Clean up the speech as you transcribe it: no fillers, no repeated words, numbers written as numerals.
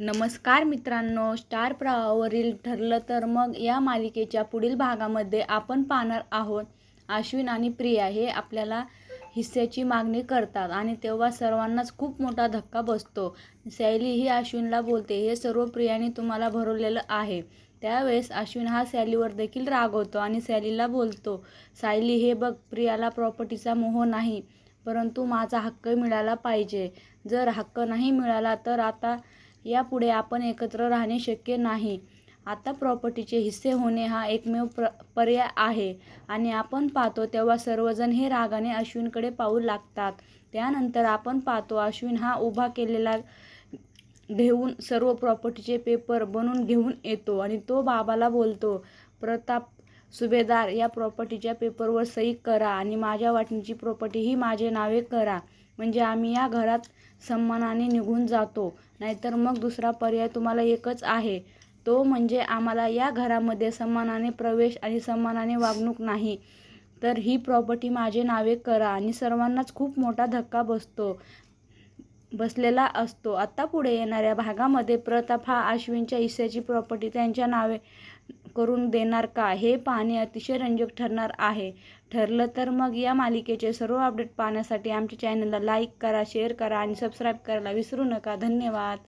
नमस्कार मित्रांनो, स्टार प्रवाहावरील ठरलं तर मग या मालिकेच्या पुढील भागामध्ये आपण पाहणार आहोत. अश्विन आणि प्रिया हे आपल्याला हिस्स्याची मागणी करतात आणि तेव्हा सर्वांनाच खूप मोठा धक्का बसतो. सॅली ही अश्विनला बोलते, हे सर्व प्रियाने तुम्हाला भरवलेलं आहे. त्यावेळेस अश्विन हा सॅलीवर देखील रागवतो आणि सॅलीला बोलतो, सायली हे बघ, प्रियाला प्रॉपर्टीचा मोह नाही, परंतु माझा हक्क मिळाला पाहिजे. जर हक्क नाही मिळाला तर आता यापुढे आपण एकत्र राहणे शक्य नाही. आता प्रॉपर्टीचे हिस्से होणे हा एकमेव पर्याय आहे. आणि आपण पाहतो तेव्हा सर्वजण हे रागाने अश्विनकडे पाहू लागतात. त्यानंतर आपण पाहतो अश्विन हा उभा केलेला घेऊन सर्व प्रॉपर्टीचे पेपर बनवून घेऊन येतो आणि तो बाबाला बोलतो, प्रताप सुभेदार, या प्रॉपर्टीच्या पेपरवर सही करा आणि माझ्या वाटणीची प्रॉपर्टी ही माझे नावे करा, म्हणजे आम्ही या घरात सन्मानाने निघून जातो. नाहीतर मग दुसरा पर्याय तुम्हाला एकच आहे, तो म्हणजे आम्हाला या घरामध्ये सन्मानाने प्रवेश आणि सन्मानाने वागणूक नाही. तर ही प्रॉपर्टी माझे नावे करा. आणि सर्वांनाच खूप मोठा धक्का बसलेला असतो. आता पुढे येणाऱ्या भागामध्ये प्रताप हा अश्विनच्या हिस्स्याची प्रॉपर्टी त्यांच्या नावे करून देणार का, हे पाहणे अतिशय रंजक ठरणार आहे. ठरलं तर मग या मालिकेचे सर्व अपडेट पाहण्यासाठी आमच्या चॅनलला लाईक करा, शेअर करा आणि सबस्क्राईब करायला विसरू नका. धन्यवाद.